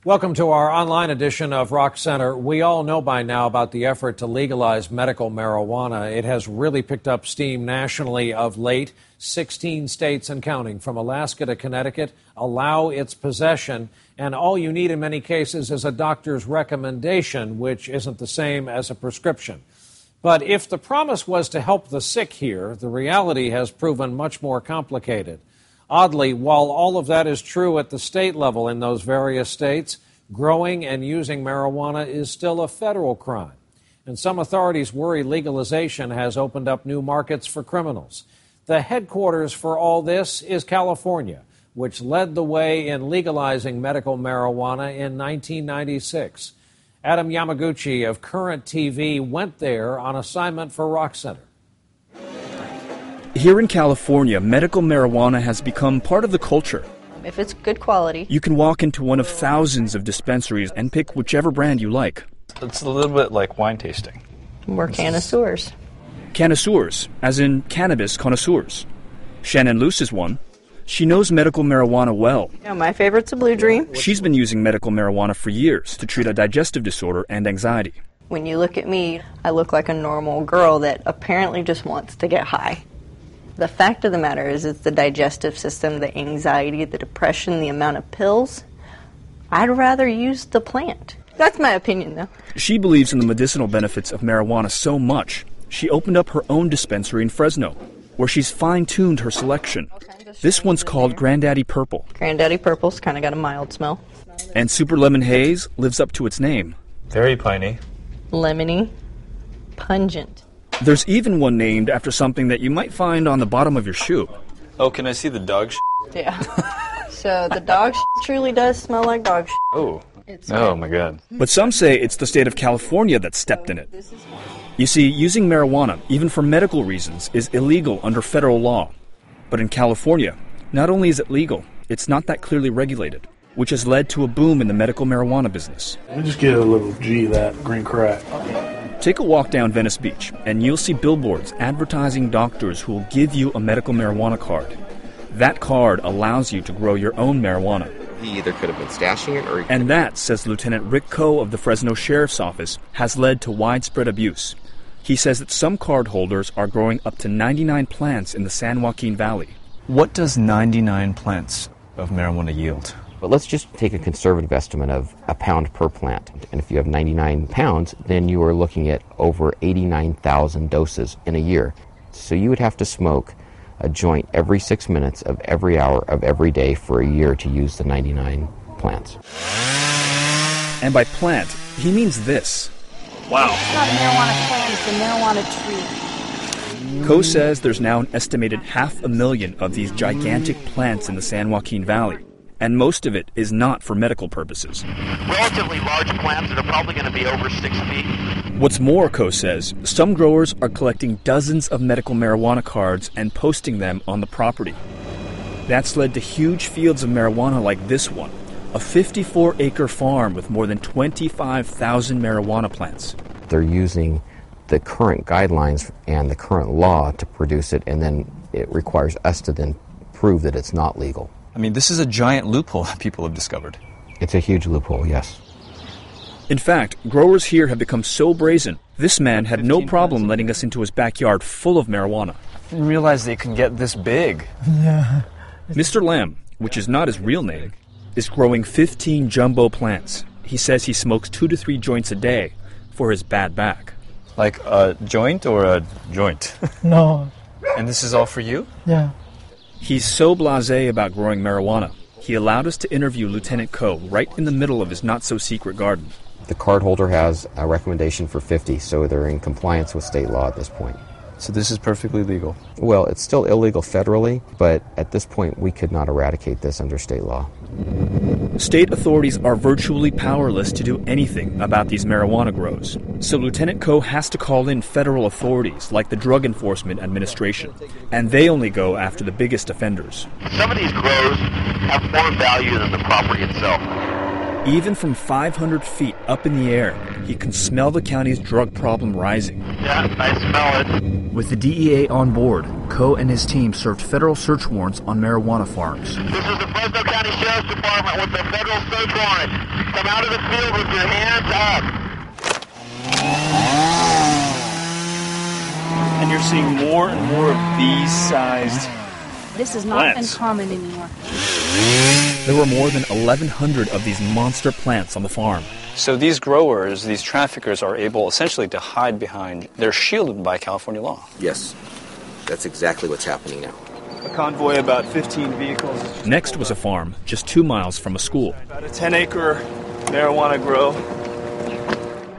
Welcome to our online edition of Rock Center. We all know by now about the effort to legalize medical marijuana. It has really picked up steam nationally of late. 16 states and counting, from Alaska to Connecticut, allow its possession. And all you need in many cases is a doctor's recommendation, which isn't the same as a prescription. But if the promise was to help the sick here, the reality has proven much more complicated. Oddly, while all of that is true at the state level in those various states, growing and using marijuana is still a federal crime. And some authorities worry legalization has opened up new markets for criminals. The headquarters for all this is California, which led the way in legalizing medical marijuana in 1996. Adam Yamaguchi of Current TV went there on assignment for Rock Center. Here in California, medical marijuana has become part of the culture. If it's good quality. You can walk into one of thousands of dispensaries and pick whichever brand you like. It's a little bit like wine tasting. We're connoisseurs. Connoisseurs, as in cannabis connoisseurs. Shannon Luce is one. She knows medical marijuana well. You know, my favorite's a Blue Dream. She's been using medical marijuana for years to treat a digestive disorder and anxiety. When you look at me, I look like a normal girl that apparently just wants to get high. The fact of the matter is it's the digestive system, the anxiety, the depression, the amount of pills. I'd rather use the plant. That's my opinion, though. She believes in the medicinal benefits of marijuana so much, she opened up her own dispensary in Fresno, where she's fine-tuned her selection. This one's called Granddaddy Purple. Granddaddy Purple's kind of got a mild smell. And Super Lemon Haze lives up to its name. Very piney. Lemony. Pungent. There's even one named after something that you might find on the bottom of your shoe. Oh, can I see the dog Yeah. So the dog truly does smell like dog Oh. Oh, my God. But some say it's the state of California that stepped in it. You see, using marijuana, even for medical reasons, is illegal under federal law. But in California, not only is it legal, it's not that clearly regulated, which has led to a boom in the medical marijuana business. We just get a little G of that green crack. Take a walk down Venice Beach, and you'll see billboards advertising doctors who will give you a medical marijuana card. That card allows you to grow your own marijuana. He either could have been stashing it or... And that, says Lieutenant Rick Coe of the Fresno Sheriff's Office, has led to widespread abuse. He says that some card holders are growing up to 99 plants in the San Joaquin Valley. What does 99 plants of marijuana yield? But let's just take a conservative estimate of a pound per plant. And if you have 99 pounds, then you are looking at over 89,000 doses in a year. So you would have to smoke a joint every 6 minutes of every hour of every day for a year to use the 99 plants. And by plant, he means this. Wow. It's not a marijuana plant, it's a marijuana tree. Coe says there's now an estimated 500,000 of these gigantic plants in the San Joaquin Valley. And most of it is not for medical purposes. Relatively large plants that are probably going to be over 6 feet. What's more, Coe says, some growers are collecting dozens of medical marijuana cards and posting them on the property. That's led to huge fields of marijuana like this one, a 54-acre farm with more than 25,000 marijuana plants. They're using the current guidelines and the current law to produce it, and then it requires us to then prove that it's not legal. I mean, this is a giant loophole that people have discovered. It's a huge loophole, yes. In fact, growers here have become so brazen, this man had no problem letting us into his backyard full of marijuana. I didn't realize they can get this big. Yeah. Mr. Lamb, which is not his real name, is growing 15 jumbo plants. He says he smokes 2 to 3 joints a day for his bad back. Like a joint or a joint? No. And this is all for you? Yeah. He's so blasé about growing marijuana, he allowed us to interview Lieutenant Coe right in the middle of his not-so-secret garden. The card holder has a recommendation for 50, so they're in compliance with state law at this point. So this is perfectly legal? Well, it's still illegal federally, but at this point we could not eradicate this under state law. State authorities are virtually powerless to do anything about these marijuana grows. So Lieutenant Coe has to call in federal authorities like the Drug Enforcement Administration, and they only go after the biggest offenders. Some of these grows have more value than the property itself. Even from 500 feet up in the air, he can smell the county's drug problem rising. Yeah, I smell it. With the DEA on board, Coe and his team served federal search warrants on marijuana farms. This is the Fresno County Sheriff's Department with the federal search warrant. Come out of the field with your hands up. And you're seeing more and more of these sized This is not plants. uncommon anymore. There were more than 1,100 of these monster plants on the farm. So these growers, these traffickers, are able essentially to hide behind, they're shielded by California law. Yes, that's exactly what's happening now. A convoy, about 15 vehicles. Next was a farm just 2 miles from a school. About a 10-acre marijuana grow.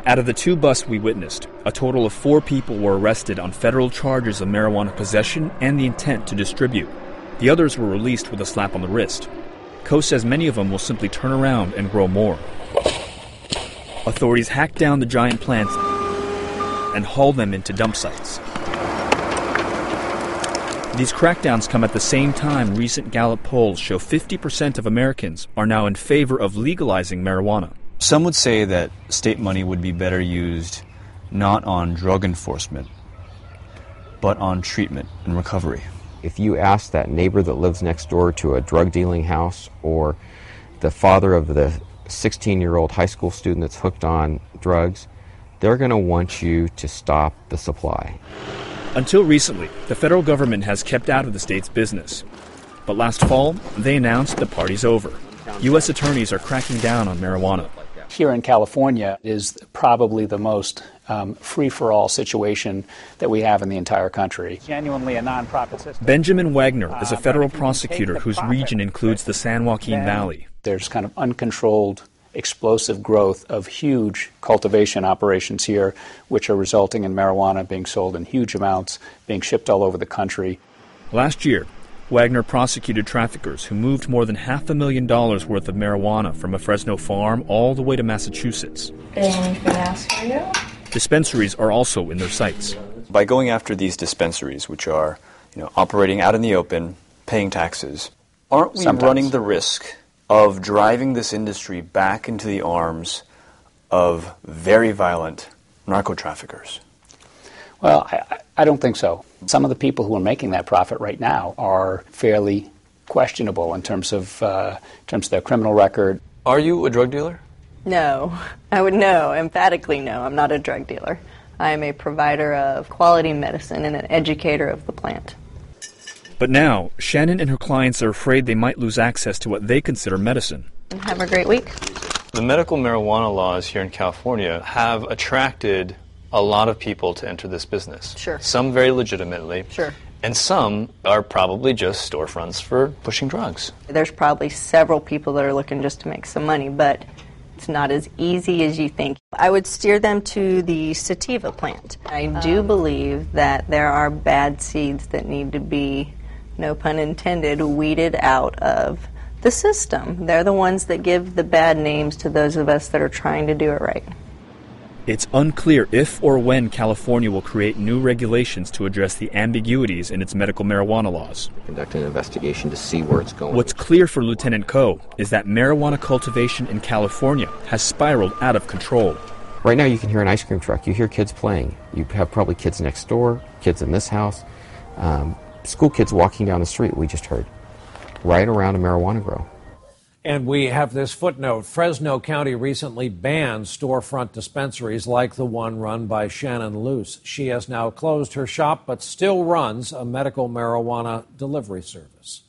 Out of the 2 busts we witnessed, a total of 4 people were arrested on federal charges of marijuana possession and the intent to distribute. The others were released with a slap on the wrist. Coe says many of them will simply turn around and grow more. Authorities hacked down the giant plants and hauled them into dump sites. These crackdowns come at the same time recent Gallup polls show 50% of Americans are now in favor of legalizing marijuana. Some would say that state money would be better used not on drug enforcement, but on treatment and recovery. If you ask that neighbor that lives next door to a drug dealing house or the father of the 16-year-old high school student that's hooked on drugs, they're going to want you to stop the supply. Until recently, the federal government has kept out of the state's business. But last fall, they announced the party's over. U.S. attorneys are cracking down on marijuana. Here in California is probably the most free-for-all situation that we have in the entire country. Genuinely a nonprofit system. Benjamin Wagner is a federal prosecutor whose region includes the San Joaquin Valley. There's kind of uncontrolled, explosive growth of huge cultivation operations here, which are resulting in marijuana being sold in huge amounts, being shipped all over the country. Last year, Wagner prosecuted traffickers who moved more than $500,000 worth of marijuana from a Fresno farm all the way to Massachusetts. Anything else for you? Dispensaries are also in their sights. By going after these dispensaries, which are, operating out in the open, paying taxes, aren't we running the risk of driving this industry back into the arms of very violent narco-traffickers? Well, I don't think so. Some of the people who are making that profit right now are fairly questionable in terms of their criminal record. Are you a drug dealer? No. I would no, emphatically no. I'm not a drug dealer. I am a provider of quality medicine and an educator of the plant. But now, Shannon and her clients are afraid they might lose access to what they consider medicine. Have a great week. The medical marijuana laws here in California have attracted a lot of people to enter this business. Sure. Some very legitimately. Sure. And some are probably just storefronts for pushing drugs. There's probably several people that are looking just to make some money, but it's not as easy as you think. I would steer them to the sativa plant. I do believe that there are bad seeds that need to be, no pun intended, weeded out of the system. They're the ones that give the bad names to those of us that are trying to do it right. It's unclear if or when California will create new regulations to address the ambiguities in its medical marijuana laws. Conduct an investigation to see where it's going. What's clear for Lieutenant Coe is that marijuana cultivation in California has spiraled out of control. Right now you can hear an ice cream truck. You hear kids playing. You have probably kids next door, kids in this house, school kids walking down the street, we just heard, right around a marijuana grow. And we have this footnote. Fresno County recently banned storefront dispensaries like the one run by Shannon Luce. She has now closed her shop but still runs a medical marijuana delivery service.